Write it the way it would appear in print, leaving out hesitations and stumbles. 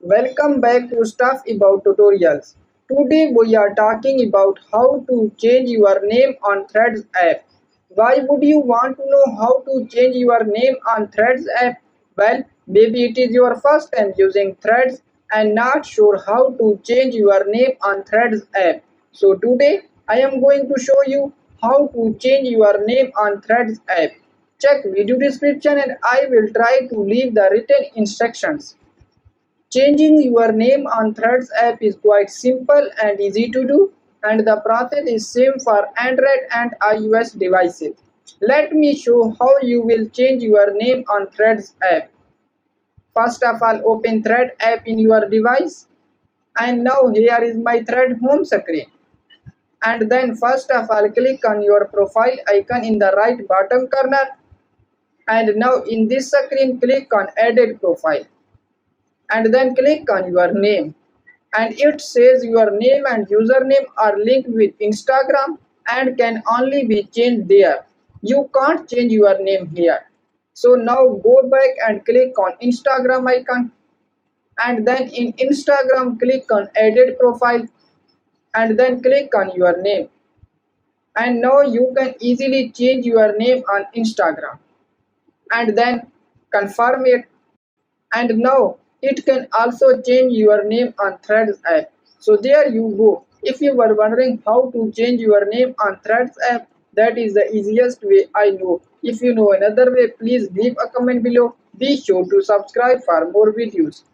Welcome back to Stuff About Tutorials. Today we are talking about how to change your name on Threads app. Why would you want to know how to change your name on Threads app? Well, maybe it is your first time using Threads and not sure how to change your name on Threads app. So today I am going to show you how to change your name on Threads app. Check video description and I will try to leave the written instructions. Changing your name on Threads app is quite simple and easy to do, and the process is same for Android and iOS devices. Let me show how you will change your name on Threads app. First of all, open Thread app in your device, and now here is my Thread home screen. And then first of all, click on your profile icon in the right bottom corner, and now in this screen click on edit profile, and then click on your name, and it says your name and username are linked with Instagram and can only be changed there. You can't change your name here. So now go back and click on Instagram icon, and then in Instagram click on edit profile, and then click on your name, and now you can easily change your name on Instagram, and then confirm it. And now it can also change your name on Threads app. So there you go. If you were wondering how to change your name on Threads app, that is the easiest way I know. If you know another way, please leave a comment below. Be sure to subscribe for more videos.